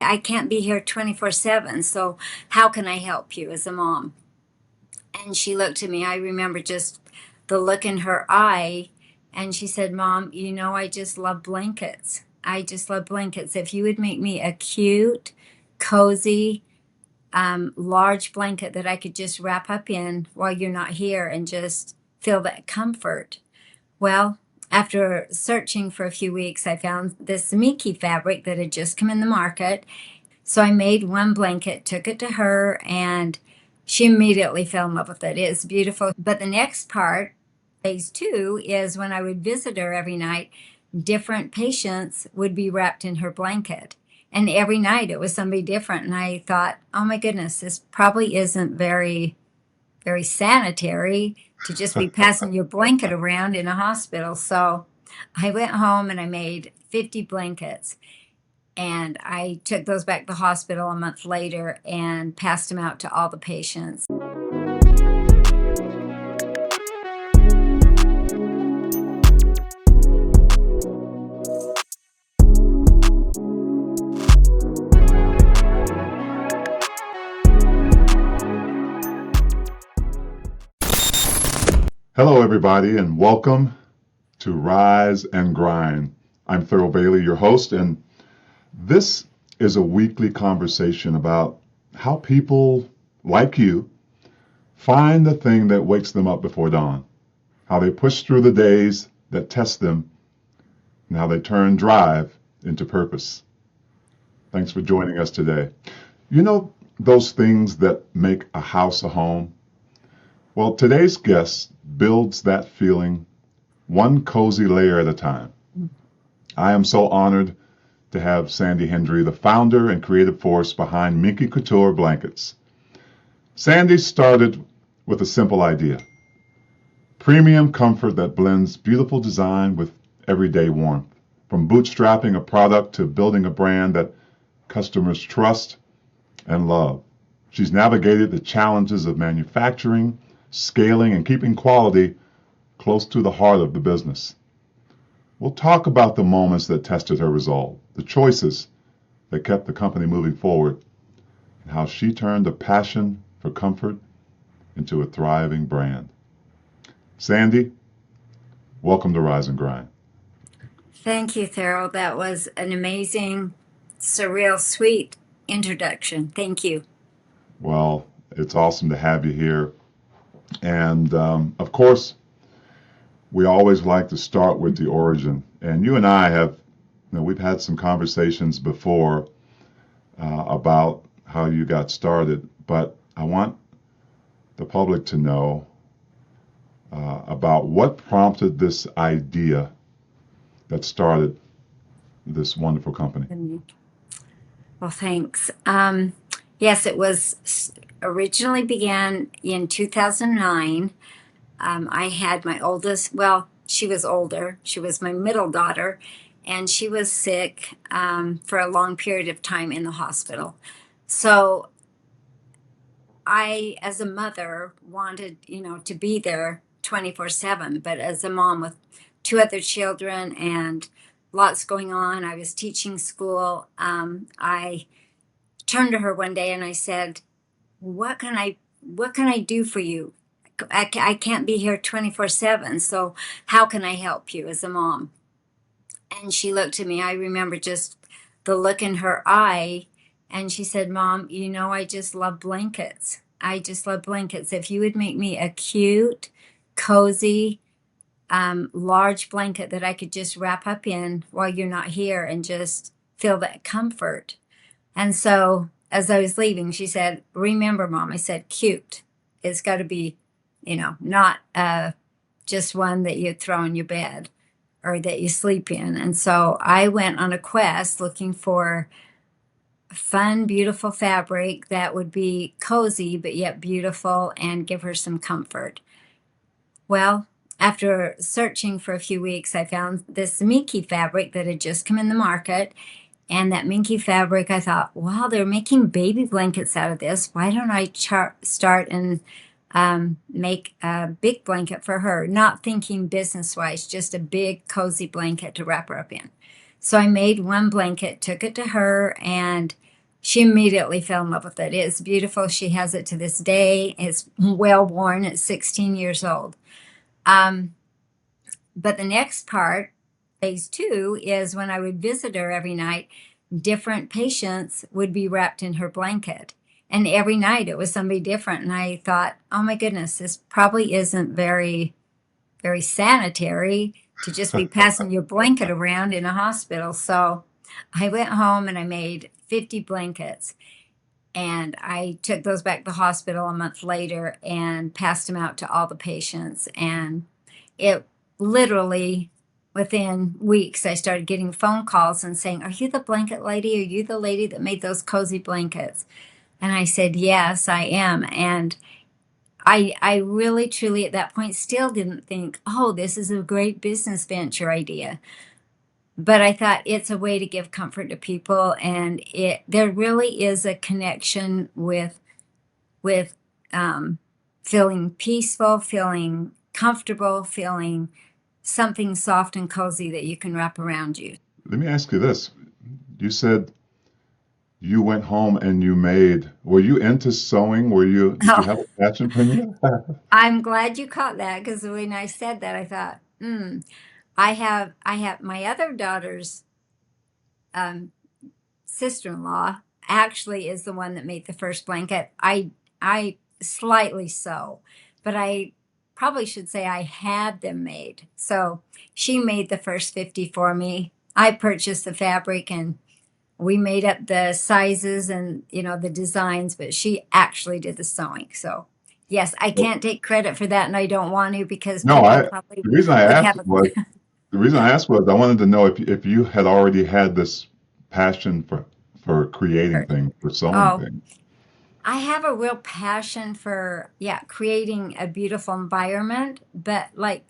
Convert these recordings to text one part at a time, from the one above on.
I can't be here 24/7. So how can I help you as a mom? And she looked at me. I remember just the look in her eye. And she said, Mom, I just love blankets. I just love blankets. If you would make me a cute, cozy, large blanket that I could just wrap up in while you're not here and just feel that comfort. Well, after searching for a few weeks, I found this Minky fabric that had just come in the market. So I made one blanket, took it to her, and she immediately fell in love with it. It's beautiful. But the next part, phase two, is when I would visit her every night, different patients would be wrapped in her blanket. And every night it was somebody different. And I thought, oh my goodness, this probably isn't very, very sanitary to just be passing your blanket around in a hospital. So I went home and I made 50 blankets. And I took those back to the hospital a month later and passed them out to all the patients. Hello, everybody, and welcome to Rise and Grind. I'm Thurl Bailey, your host, and this is a weekly conversation about how people like you find the thing that wakes them up before dawn, how they push through the days that test them, and how they turn drive into purpose. Thanks for joining us today. You know those things that make a house a home? Well, today's guest builds that feeling one cozy layer at a time. I am so honored to have Sandi Hendry, the founder and creative force behind Minky Couture Blankets. Sandi started with a simple idea: premium comfort that blends beautiful design with everyday warmth. From bootstrapping a product to building a brand that customers trust and love. She's navigated the challenges of manufacturing, scaling, and keeping quality close to the heart of the business. We'll talk about the moments that tested her resolve, the choices that kept the company moving forward, and how she turned a passion for comfort into a thriving brand. Sandi, welcome to Rise and Grind. Thank you, Thurl. That was an amazing, surreal, sweet introduction. Thank you. Well, it's awesome to have you here. And of course, we always like to start with the origin. And you and I have, we've had some conversations before about how you got started, but I want the public to know about what prompted this idea that started this wonderful company. Well, thanks. Yes, it was originally began in 2009. I had my oldest, well, she was older. She was my middle daughter, and she was sick for a long period of time in the hospital. So I, as a mother, wanted, to be there 24/7. But as a mom with two other children and lots going on, I was teaching school. I turned to her one day and I said, what can I do for you? I can't be here 24/7. So how can I help you as a mom? And she looked at me. I remember just the look in her eye. And she said, Mom, I just love blankets. I just love blankets. If you would make me a cute, cozy, large blanket that I could just wrap up in while you're not here and just feel that comfort. And so as I was leaving, she said, remember, Mom, I said, cute. It's got to be, not just one that you throw in your bed or that you sleep in. And so I went on a quest looking for fun, beautiful fabric that would be cozy, but yet beautiful and give her some comfort. Well, after searching for a few weeks, I found this Minky fabric that had just come in the market. And that Minky fabric, I thought, wow, they're making baby blankets out of this. Why don't I start and make a big blanket for her? Not thinking business-wise, just a big, cozy blanket to wrap her up in. So I made one blanket, took it to her, and she immediately fell in love with it. It's beautiful. She has it to this day. It's well worn. It's 16 years old. Um, but the next part, phase two, is when I would visit her every night, different patients would be wrapped in her blanket. And every night it was somebody different. And I thought, oh my goodness, this probably isn't very, very sanitary to just be passing your blanket around in a hospital. So I went home and I made 50 blankets. And I took those back to the hospital a month later and passed them out to all the patients. And it literally, within weeks, I started getting phone calls and saying, "Are you the blanket lady? Are you the lady that made those cozy blankets?" And I said, "Yes, I am." And I really, truly at that point still didn't think, oh, this is a great business venture idea. But I thought it's a way to give comfort to people, and there really is a connection with feeling peaceful, feeling comfortable, feeling something soft and cozy that you can wrap around you. Let me ask you this. You said you went home and you made, were you into sewing? Did you Oh, have a passion for it? I'm glad you caught that, because when I said that, I thought, I have my other daughter's um, sister-in-law actually is the one that made the first blanket. I slightly sew, but I probably should say I had them made. So she made the first 50 for me. I purchased the fabric and we made up the sizes and the designs, but she actually did the sewing. So yes, I can't take credit for that, and I don't want to, because No, people probably the reason I would asked have a was the reason I asked was I wanted to know if you had already had this passion for creating things, for sewing oh, things. I have a real passion for, yeah, creating a beautiful environment, but like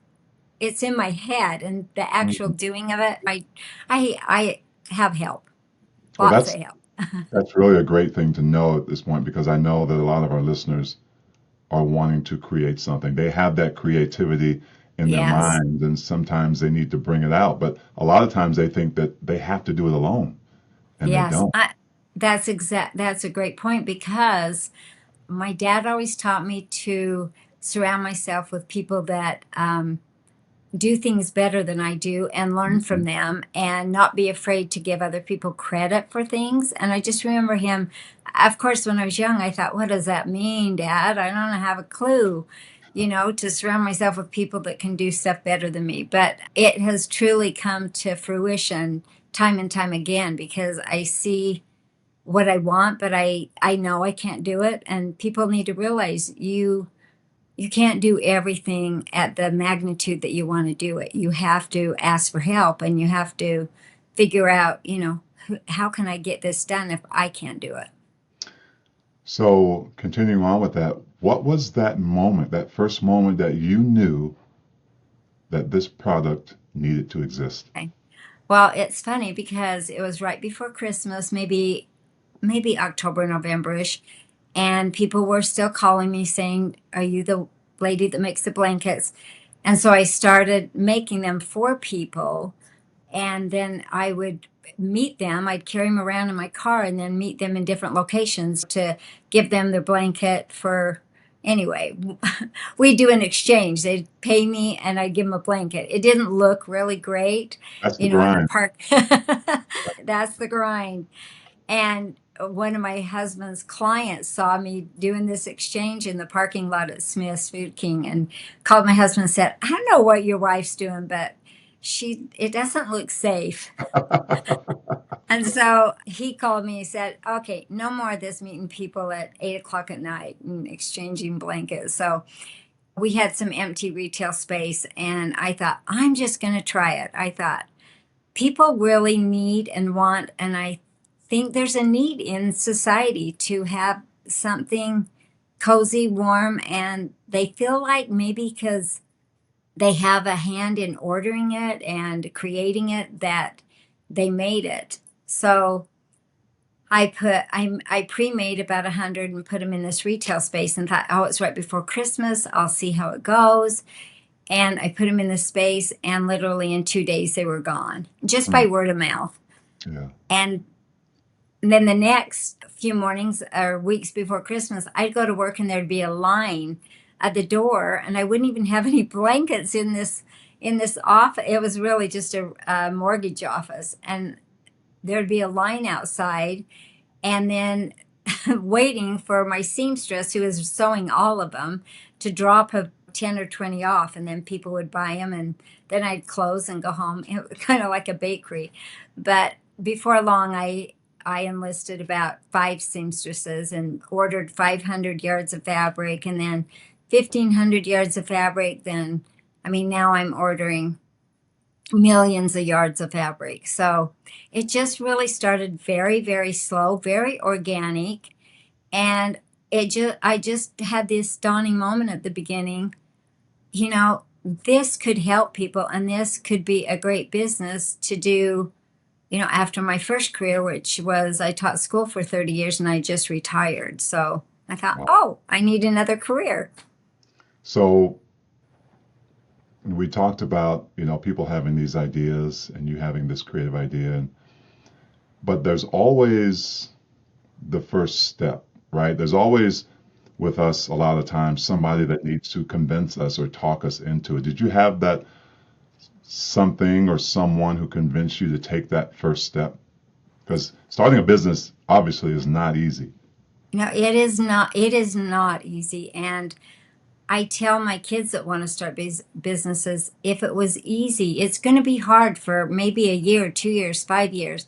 it's in my head, and the actual Mhm. doing of it, I have help, Well, lots of help. that's really a great thing to know at this point because I know that a lot of our listeners are wanting to create something. They have that creativity in their Yes, minds, and sometimes they need to bring it out. But a lot of times they think that they have to do it alone, and they yes. don't. That's a great point, because my dad always taught me to surround myself with people that do things better than I do and learn from Mhm. them, and not be afraid to give other people credit for things. And I just remember him, of course, when I was young, I thought, what does that mean, Dad? I don't have a clue, to surround myself with people that can do stuff better than me. But it has truly come to fruition time and time again, because I see what I want, but I know I can't do it. And people need to realize you can't do everything at the magnitude that you want to do it. You have to ask for help, and you have to figure out, how can I get this done if I can't do it? So, continuing on with that, what was that moment, that first moment that you knew that this product needed to exist? Okay. Well, it's funny because it was right before Christmas, maybe October, November-ish, and people were still calling me saying, "Are you the lady that makes the blankets?" And so I started making them for people, and then I would meet them. I'd carry them around in my car and then meet them in different locations to give them their blanket for. Anyway, we do an exchange. They'd pay me and I'd give them a blanket. It didn't look really great, That's the in the grind. park. That's the grind. And one of my husband's clients saw me doing this exchange in the parking lot at Smith's Food King, and called my husband and said, "I don't know what your wife's doing, but it doesn't look safe." And so he called me and said, "Okay, no more of this, meeting people at 8 o'clock at night and exchanging blankets." So we had some empty retail space, and I thought, I'm just going to try it. I thought, people really need and want, and I think there's a need in society to have something cozy, warm, and they feel like maybe because they have a hand in ordering it and creating it, that they made it. So I pre-made about 100 and put them in this retail space, and thought, oh, it's right before Christmas, I'll see how it goes. And I put them in this space, and literally in 2 days they were gone, just by Mm, word of mouth. yeah. And then the next few mornings or weeks before Christmas, I'd go to work and there'd be a line at the door, and I wouldn't even have any blankets in this office. It was really just a mortgage office, and there'd be a line outside, and then waiting for my seamstress who was sewing all of them to drop a 10 or 20 off, and then people would buy them, and then I'd close and go home. It was kind of like a bakery. But before long, I enlisted about 5 seamstresses and ordered 500 yards of fabric, and then 1,500 yards of fabric. Then, I mean, now I'm ordering millions of yards of fabric. So it just really started very, very slow, very organic. And I just had this dawning moment at the beginning, you know, this could help people and this could be a great business to do, after my first career, which was I taught school for 30 years and I just retired. So I thought, Wow. oh, I need another career. So we talked about, people having these ideas and you having this creative idea, but there's always the first step, right? There's always with us a lot of times somebody that needs to convince us or talk us into it. Did you have that something or someone who convinced you to take that first step? Because starting a business obviously is not easy. No, it is not easy. And I tell my kids that want to start businesses, if it was easy, it's going to be hard for maybe a year, 2 years, 5 years.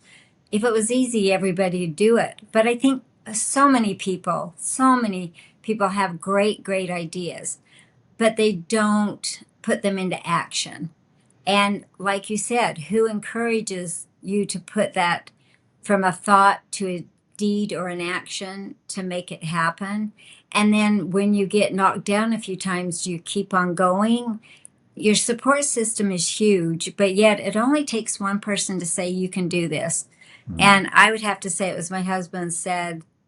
If it was easy, everybody would do it. But I think so many people have great, great ideas, but they don't put them into action. And like you said, who encourages you to put that from a thought to a deed or an action to make it happen? And then when you get knocked down a few times, you keep on going. Your support system is huge, but yet it only takes one person to say, you can do this. Mm. And I would have to say it was my husband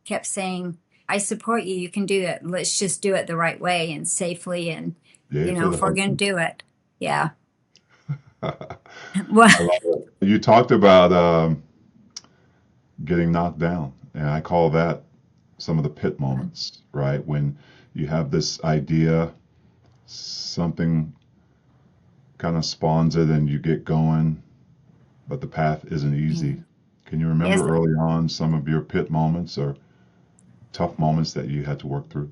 kept saying, I support you. You can do it. Let's just do it the right way and safely. And, Yay for the if we're going husband. to do it. Yeah. I Well, love it. You talked about getting knocked down, and I call that some of the pit moments, right? When you have this idea, something kind of spawns it, and you get going, but the path isn't easy. Can you yes, remember early on some of your pit moments or tough moments that you had to work through?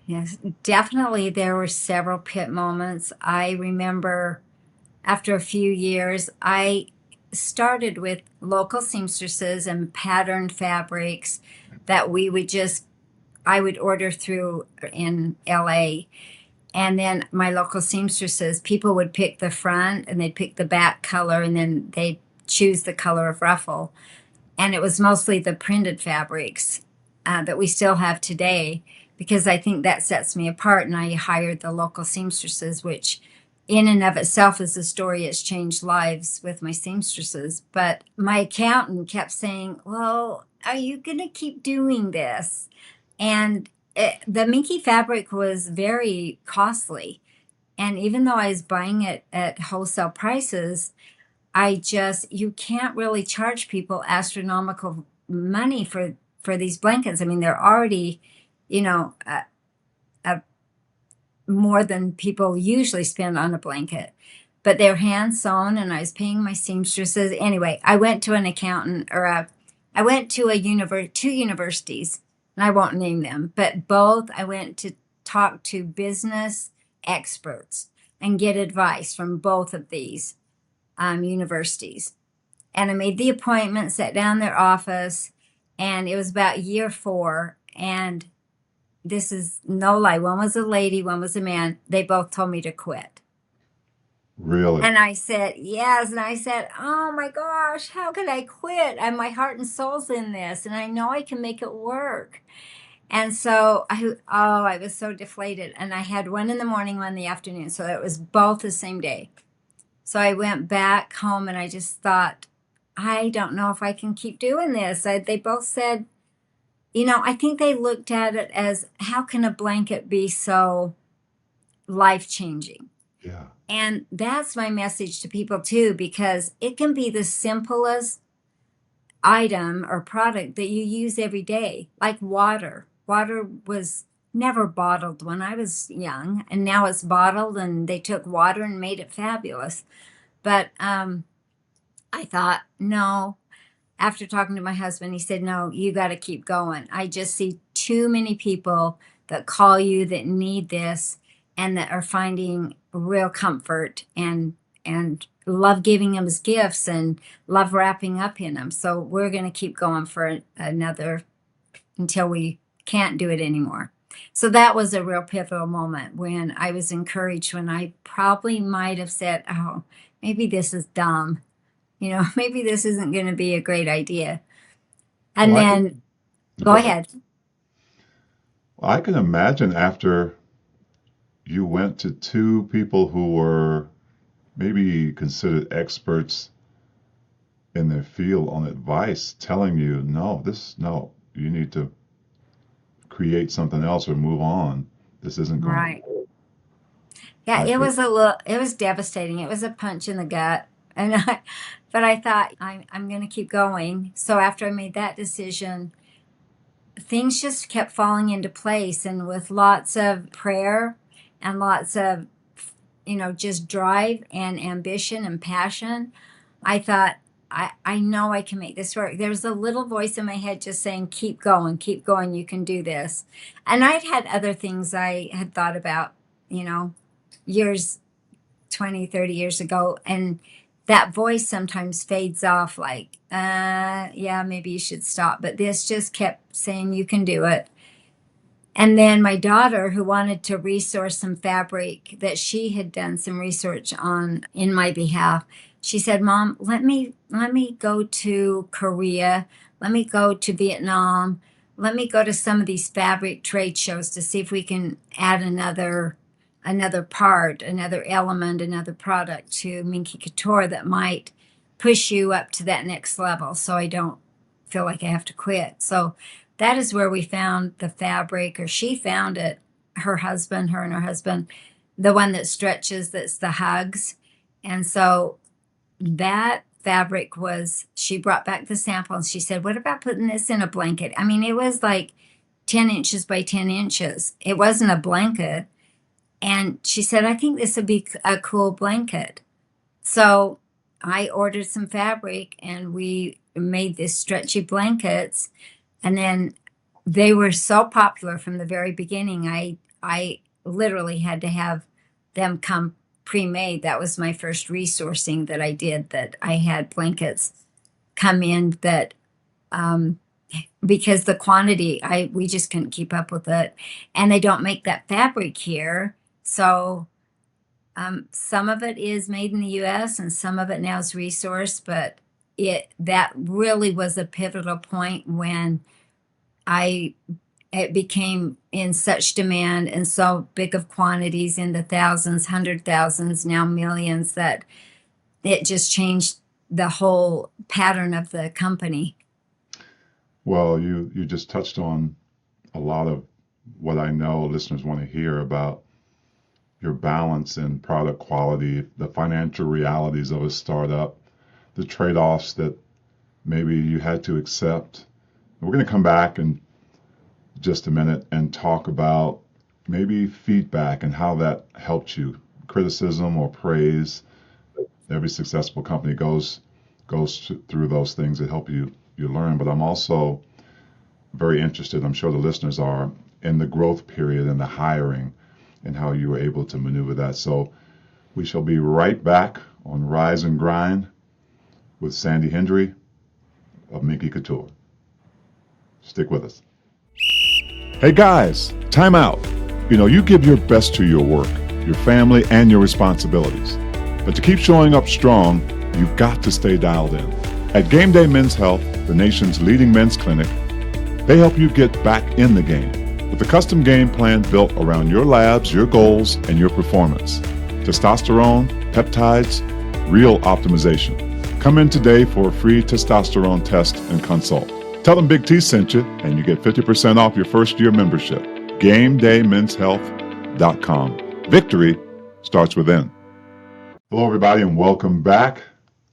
yes, definitely there were several pit moments. I remember after a few years, I started with local seamstresses and patterned fabrics that I would order through in LA. And then my local seamstresses, people would pick the front and they'd pick the back color and then they'd choose the color of ruffle. And it was mostly the printed fabrics that we still have today, because I think that sets me apart. And I hired the local seamstresses, which in and of itself is a story. It's changed lives with my seamstresses. But my accountant kept saying, well, are you going to keep doing this? And the minky fabric was very costly. And even though I was buying it at wholesale prices, you can't really charge people astronomical money for these blankets. I mean, they're already, you know, uh, more than people usually spend on a blanket, but they're hand sewn, and I was paying my seamstresses. Anyway, I went to an accountant, I went to two universities, and I won't name them, but both I went to talk to business experts and get advice from both of these universities. And I made the appointment, sat down in their office, and it was about year 4. And this is no lie. One was a lady, one was a man. They both told me to quit. Really? And I said, yes. And I said, oh my gosh, how could I quit? And my heart and soul's in this, and I know I can make it work. And so I was so deflated. And I had one in the morning, one in the afternoon. So it was both the same day. So I went back home and I just thought, I don't know if I can keep doing this. They both said, I think they looked at it as, how can a blanket be so life changing? Yeah. And that's my message to people too, because it can be the simplest item or product that you use every day, like water. Water was never bottled when I was young, and now it's bottled, and they took water and made it fabulous. But I thought, no. After talking to my husband, he said, no, you got to keep going. I just see too many people that call you that need this and that are finding real comfort and love giving them as gifts and love wrapping up in them. So we're going to keep going for another until we can't do it anymore. So that was a real pivotal moment when I was encouraged, when I probably might have said, oh, maybe this is dumb. Maybe this isn't going to be a great idea. And Well, then go go ahead. ahead. I can imagine after you went to two people who were maybe considered experts in their field on advice telling you, no, you need to create something else or move on. This isn't going Right. Yeah, to. it was devastating. It was a punch in the gut. But I thought I'm going to keep going. So after I made that decision, things just kept falling into place, and with lots of prayer and lots of just drive and ambition and passion, I thought, I know I can make this work. There was a little voice in my head just saying, keep going, you can do this. And I'd had other things I had thought about, years, 20, 30 years ago. And that voice sometimes fades off like, yeah, maybe you should stop. But this just kept saying, you can do it. And then my daughter, who wanted to resource some fabric that she had done some research on in my behalf, she said, Mom, let me go to Korea, let me go to Vietnam, let me go to some of these fabric trade shows to see if we can add another part, another element, another product to Minky Couture that might push you up to that next level, so I don't feel like I have to quit. So that is where we found the fabric, or she found it, her and her husband, the one that stretches, that's the hugs. And so that fabric she brought back the sample and she said, what about putting this in a blanket? I mean, it was like 10 inches by 10 inches. It wasn't a blanket. And she said, I think this would be a cool blanket. So I ordered some fabric and we made this stretchy blankets. And then they were so popular from the very beginning. I literally had to have them come pre-made. That was my first resourcing that I did, that I had blankets come in that because the quantity, we just couldn't keep up with it. And they don't make that fabric here. So some of it is made in the US and some of it now is resourced, but that really was a pivotal point when it became in such demand and so big of quantities, in the thousands, 100,000s, now millions, that it just changed the whole pattern of the company. Well, you just touched on a lot of what I know listeners want to hear about your balance in product quality, the financial realities of a startup, the trade-offs that maybe you had to accept. We're going to come back in just a minute and talk about maybe feedback and how that helped you, criticism or praise. Every successful company goes through those things that help you learn. But I'm also very interested, I'm sure the listeners are, in the growth period and the hiring and how you were able to maneuver that. So we shall be right back on Rise and Grind with Sandi Hendry of Minky Couture. Stick with us. Hey guys, time out. You give your best to your work, your family, and your responsibilities. But to keep showing up strong, you've got to stay dialed in. At Game Day Men's Health, the nation's leading men's clinic, they help you get back in the game with a custom game plan built around your labs, your goals, and your performance. Testosterone, peptides, real optimization. Come in today for a free testosterone test and consult. Tell them Big T sent you, and you get 50% off your first year membership. GameDayMen'sHealth.com. Victory starts within. Hello, everybody, and welcome back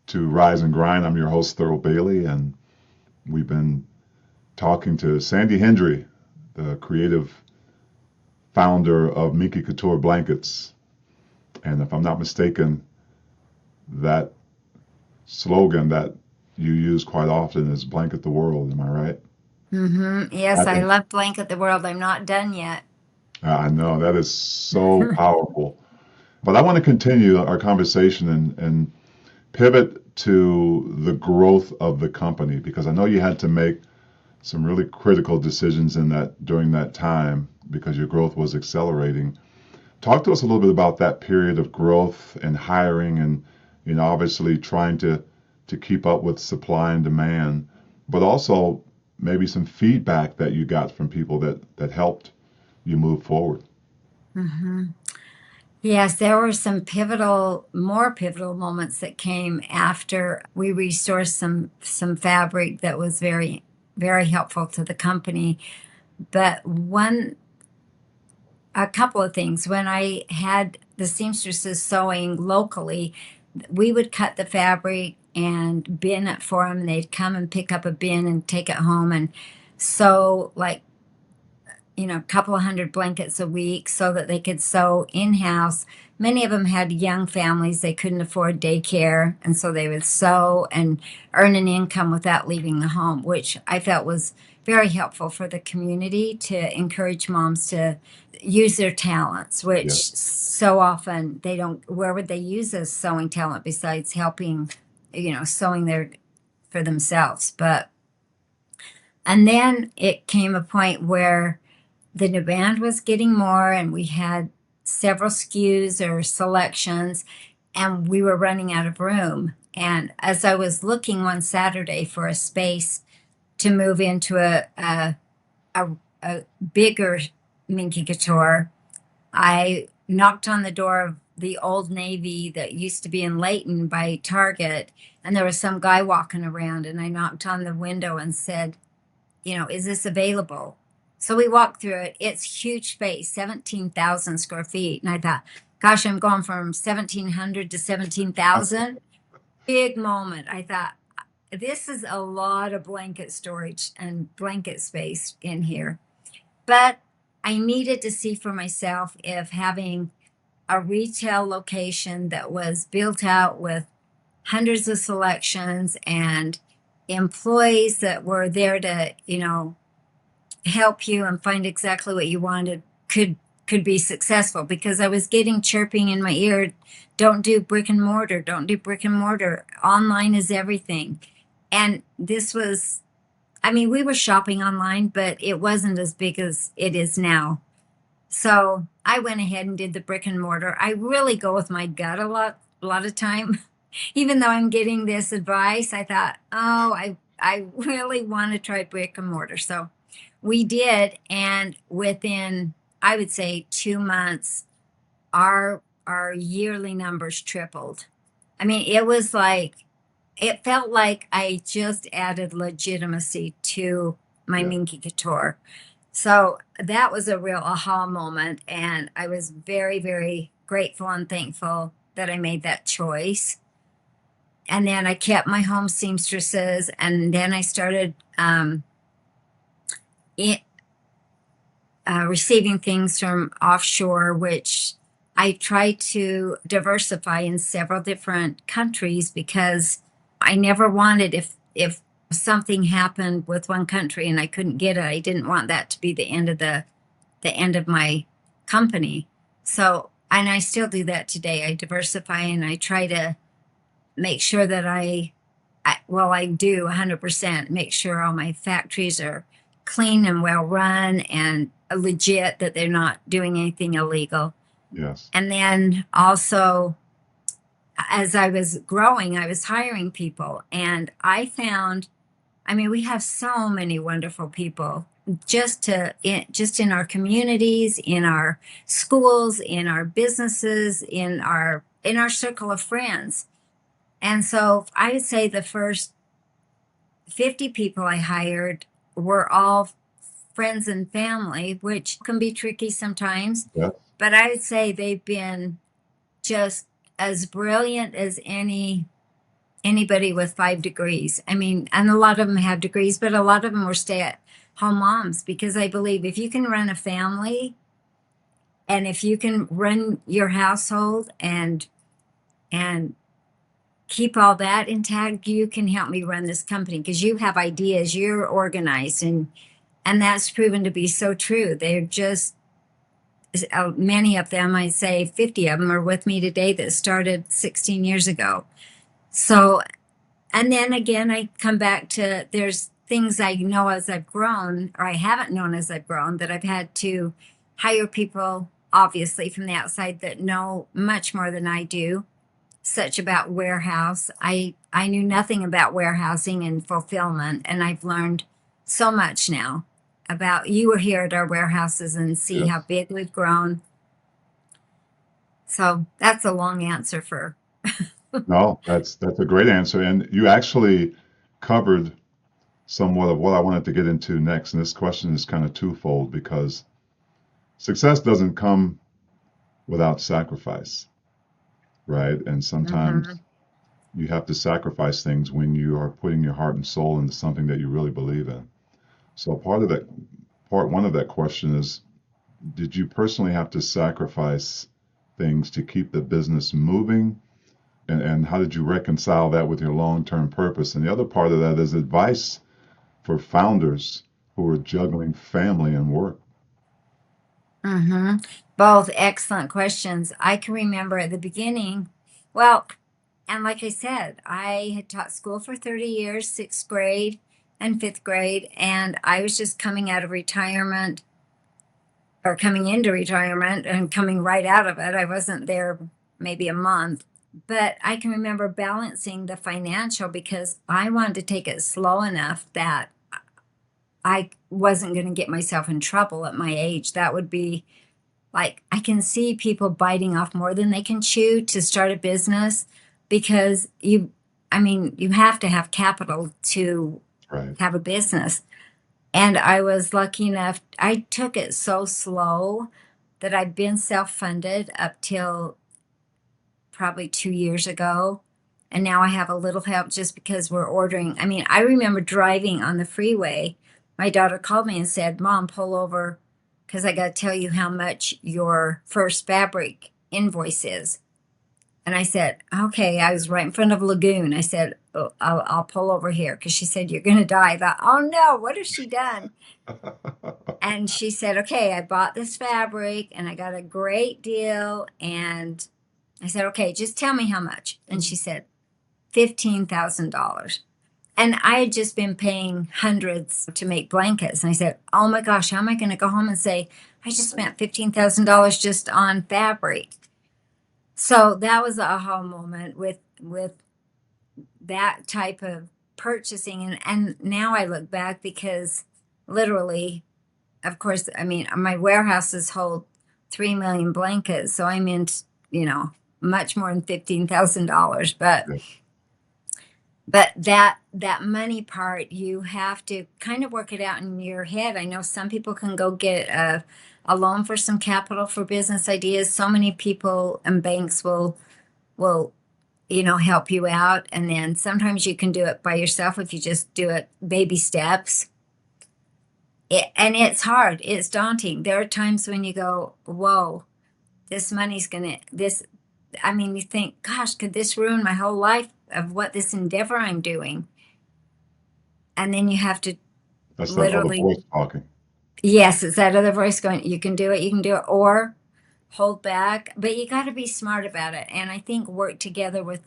to Rise and Grind. I'm your host, Thurl Bailey, and We've been talking to Sandi Hendry, the creative founder of Minky Couture Blankets. And if I'm not mistaken, that slogan that you use quite often is blanket the world. Am I right? Yes, I I think love Blanket the World. I'm not done yet. I know that is so powerful. But I want to continue our conversation and pivot to the growth of the company because I know you had to make some really critical decisions in that during that time because your growth was accelerating. Talk to us a little bit about that period of growth and hiring and obviously trying to keep up with supply and demand, but also maybe some feedback that you got from people that helped you move forward. hmm Yes, there were some more pivotal moments that came after we resourced some fabric that was very helpful to the company. But a couple of things. When I had the seamstresses sewing locally, we would cut the fabric and bin it for them. They'd come and pick up a bin and take it home and sew like a couple of hundred blankets a week so that they could sew in-house. Many of them had young families. They couldn't afford daycare. And so they would sew and earn an income without leaving the home, which I felt was very helpful for the community to encourage moms to use their talents, which Yeah. so often they don't, where would they use this sewing talent besides helping, sewing for themselves. And then it came a point where the demand was getting more and we had several SKUs or selections and we were running out of room. And as I was looking one Saturday for a space to move into a, a bigger Minky Couture, I knocked on the door of the Old Navy that used to be in Layton by Target, and there was some guy walking around, and I knocked on the window and said, is this available? So we walked through it. It's huge space, 17,000 square feet. And I thought, gosh, I'm going from 1,700 to 17,000. Big moment. I thought, this is a lot of blanket storage and blanket space in here. But I needed to see for myself if having a retail location that was built out with hundreds of selections and employees that were there to, help you and find exactly what you wanted could be successful because I was getting chirping in my ear, don't do brick and mortar, don't do brick and mortar. Online is everything. And this was, I mean, we were shopping online, but it wasn't as big as it is now. So I went ahead and did the brick and mortar. I really go with my gut a lot of time. Even though I'm getting this advice, I thought, oh, I really want to try brick and mortar. So we did, and within I would say 2 months, our yearly numbers tripled. I mean, it felt like I just added legitimacy to my Yeah. Minky Couture. So that was a real aha moment, and I was very grateful and thankful that I made that choice. And then I kept my home seamstresses, and then I started it, receiving things from offshore, which I tried to diversify in several different countries because I never wanted if something happened with one country and I couldn't get it, I didn't want that to be the end of my company. So, and I still do that today. I diversify and I try to make sure that I do 100% make sure all my factories are clean and well run and legit, that they're not doing anything illegal. Yes. And then also, as I was growing, I was hiring people, and I mean, we have so many wonderful people just in our communities, in our schools, in our businesses, in our circle of friends. And so I would say the first 50 people I hired were all friends and family, which can be tricky sometimes. Yeah. But I would say they've been just as brilliant as any anybody with 5 degrees. I mean, and a lot of them have degrees, but a lot of them were stay-at-home moms, because I believe if you can run a family and if you can run your household and keep all that intact, you can help me run this company because you have ideas, you're organized, and that's proven to be so true. They're just many of them, I'd say 50 of them are with me today that started 16 years ago. So, and then again, I come back to there's things I know as I've grown, or I haven't known as I've grown, that I've had to hire people, obviously, from the outside that know much more than I do, such about warehouse. I knew nothing about warehousing and fulfillment, and I've learned so much now about. You were here at our warehouses and see how Yes. big we've grown. So that's a long answer for. No, that's a great answer. And you actually covered somewhat of what I wanted to get into next. And this question is kind of twofold because success doesn't come without sacrifice, right? And sometimes Mhm. you have to sacrifice things when you are putting your heart and soul into something that you really believe in. So part one of that question is, did you personally have to sacrifice things to keep the business moving? And how did you reconcile that with your long-term purpose? And the other part of that is advice for founders who are juggling family and work. Mm-hmm. Both excellent questions. I can remember at the beginning, well, and like I said, I had taught school for 30 years, sixth grade and fifth grade, and I was just coming out of retirement or coming into retirement and coming right out of it. I wasn't there maybe a month, but I can remember balancing the financial because I wanted to take it slow enough that I wasn't going to get myself in trouble at my age. That would be like, I can see people biting off more than they can chew to start a business because I mean, you have to have capital to Right. have a business. And I was lucky enough, I took it so slow that I've been self funded up till probably 2 years ago. And now I have a little help just because we're ordering. I mean, I remember driving on the freeway. My daughter called me and said, Mom, pull over because I got to tell you how much your first fabric invoice is. And I said, okay, I was right in front of Lagoon. I said, oh, I'll pull over here because she said, you're going to die. I thought, oh no, what has she done? And she said, okay, I bought this fabric and I got a great deal. And I said, okay, just tell me how much. And she said, $15,000. And I had just been paying hundreds to make blankets. And I said, oh my gosh, how am I going to go home and say, I just spent $15,000 just on fabric? So that was a aha moment with that type of purchasing. And now I look back because literally, of course, I mean, my warehouses hold 3 million blankets. So I'm in, you know, much more than $15,000. Yeah. But that money part, you have to kind of work it out in your head. I know some people can go get a loan for some capital for business ideas. So many people and banks will help you out, and then sometimes you can do it by yourself if you just do it baby steps. And it's hard. It's daunting. There are times when you go, "Whoa, this money's gonna this." I mean, you think, "Gosh, could this ruin my whole life of what this endeavor I'm doing?" And then you have to That's that other literally, voice talking. yes, it's that other voice going, you can do it, or hold back. But you got to be smart about it. And I think work together with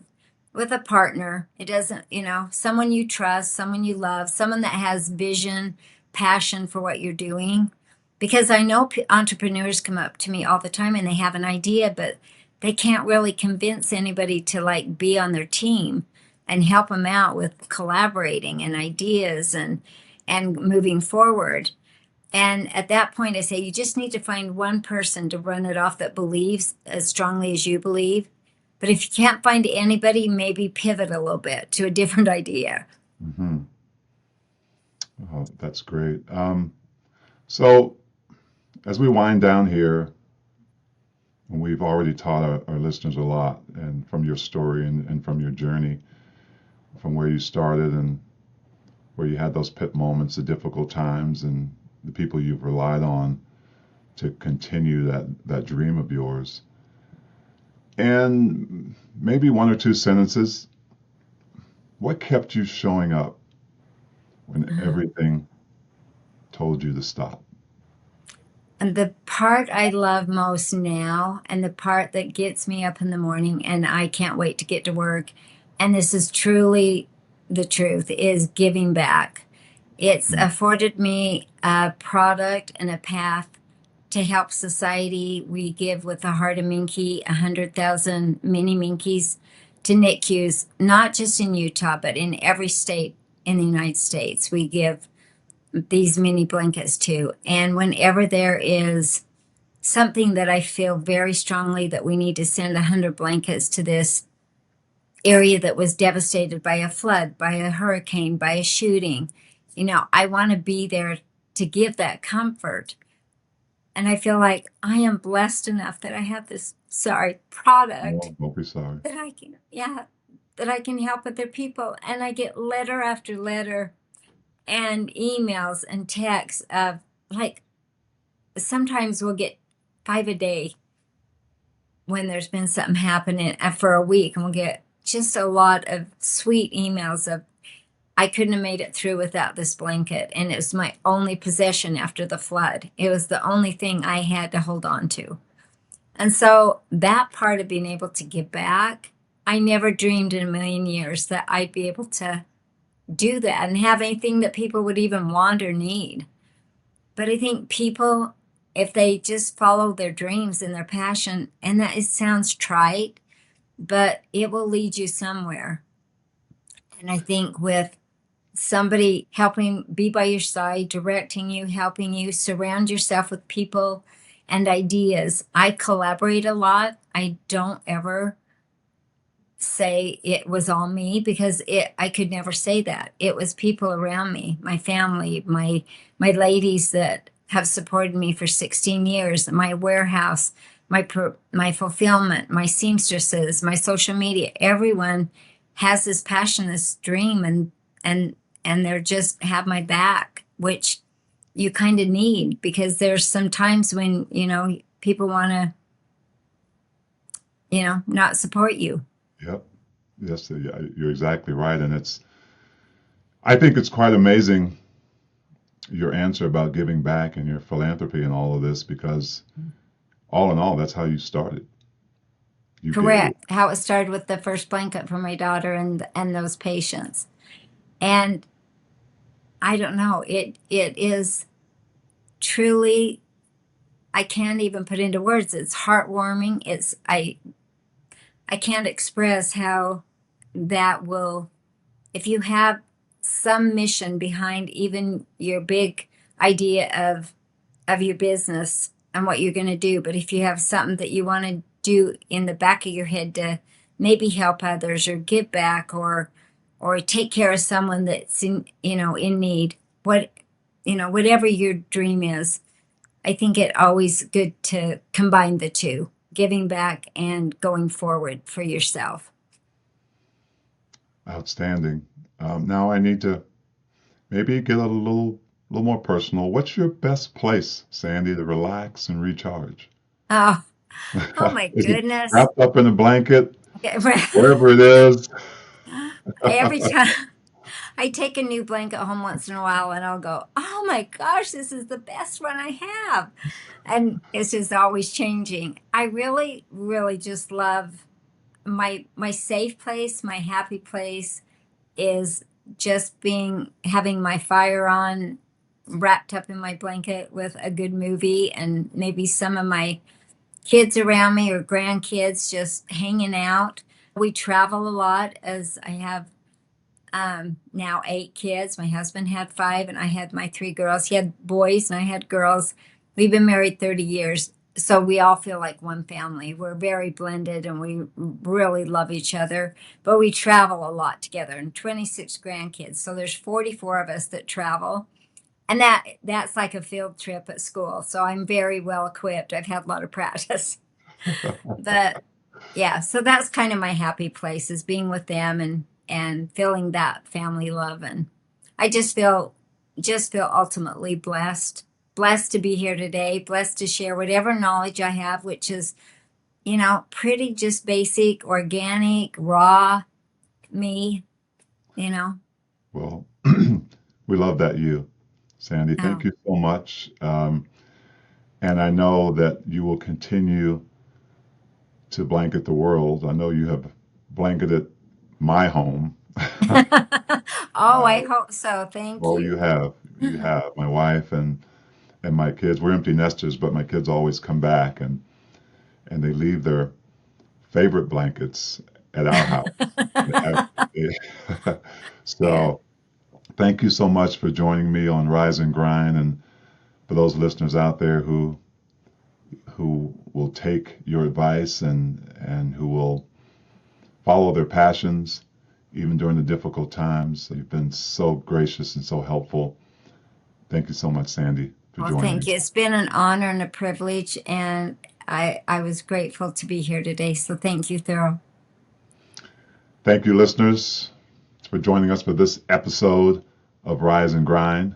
a partner. It doesn't, someone you trust, someone you love, someone that has vision, passion for what you're doing. Because I know entrepreneurs come up to me all the time and they have an idea, but they can't really convince anybody to like be on their team and help them out with collaborating and ideas and moving forward. And at that point, I say you just need to find one person to run it off that believes as strongly as you believe. But if you can't find anybody, maybe pivot a little bit to a different idea. Hmm. Oh, that's great. So as we wind down here, and we've already taught our listeners a lot, and from your story and from your journey, from where you started and where you had those pit moments, the difficult times, and the people you've relied on to continue that dream of yours. And maybe one or two sentences. What kept you showing up when everything told you to stop? And the part I love most now, and the part that gets me up in the morning, and I can't wait to get to work, and this is truly the truth, is giving back. It's Mm. afforded me a product and a path to help society. We give with the Heart of Minky 100,000 mini Minkies to NICUs, not just in Utah, but in every state in the United States. We give these mini blankets too. And whenever there is something that I feel very strongly that we need to send 100 blankets to this area that was devastated by a flood, by a hurricane, by a shooting, I want to be there to give that comfort. And I feel like I am blessed enough that I have this, product Oh, don't be sorry. that that I can help other people. And I get letter after letter and emails and texts of, like, sometimes we'll get 5 a day when there's been something happening for a week, and we'll get just a lot of sweet emails of, I couldn't have made it through without this blanket, and it was my only possession after the flood. It was the only thing I had to hold on to. And so that part of being able to give back, I never dreamed in a million years that I'd be able to do that and have anything that people would even want or need. But I think people, if they just follow their dreams and their passion, and that it sounds trite, but it will lead you somewhere. And I think with somebody helping be by your side, directing you, helping you, surround yourself with people and ideas. I collaborate a lot. I don't ever say it was all me, because I could never say that. It was people around me, my family, my ladies that have supported me for 16 years, my warehouse, my fulfillment, my seamstresses, my social media. Everyone has this passion, this dream, and they're just have my back, which you kind of need, because there's some times when people want to not support you. Yep. Yes, you're exactly right. And I think it's quite amazing, your answer about giving back and your philanthropy and all of this, because all in all, that's how you started. You gave. Correct. How it started with the first blanket for my daughter and those patients. And I don't know, it is truly, I can't even put into words. It's heartwarming. I can't express how that will, if you have some mission behind even your big idea of your business and what you're going to do, but if you have something that you want to do in the back of your head to maybe help others or give back or take care of someone that's in need, whatever your dream is, I think it always good to combine the two, giving back and going forward for yourself. Outstanding. Now I need to maybe get a little more personal. What's your best place, Sandi, to relax and recharge? Oh, oh my Is it goodness. wrapped up in a blanket, Every wherever it is? time I take a new blanket home once in a while, and I'll go, oh my gosh, this is the best one I have. And it's just always changing. I really, really just love my safe place, my happy place is just having my fire on, wrapped up in my blanket with a good movie, and maybe some of my kids around me or grandkids just hanging out. We travel a lot, as I have now 8 kids. My husband had 5, and I had my 3 girls. He had boys, and I had girls. We've been married 30 years. So we all feel like one family. We're very blended, and we really love each other. But we travel a lot together, and 26 grandkids. So there's 44 of us that travel. And that's like a field trip at school. So I'm very well equipped. I've had a lot of practice. But yeah, so that's kind of my happy place, is being with them and and feeling that family love. And I just feel ultimately blessed to be here today, blessed to share whatever knowledge I have, which is, pretty just basic, organic, raw me, you know. Well, we love that you, Sandy. Thank Oh, you so much. And I know that you will continue to blanket the world. I know you have blanketed my home. oh, Uh, I hope so. Thank well, you. you have. You have. My wife and my kids. We're empty nesters, but my kids always come back and they leave their favorite blankets at our house. I- Yeah. So thank you so much for joining me on Rise and Grind, and for those listeners out there who will take your advice and who will follow their passions even during the difficult times. You've been so gracious and so helpful. Thank you so much, Sandy, for Well, joining me. thank you. It's been an honor and a privilege, and I was grateful to be here today. So thank you, Thurl. Thank you, listeners, for joining us for this episode of Rise and Grind,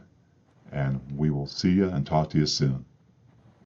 and we will see you and talk to you soon.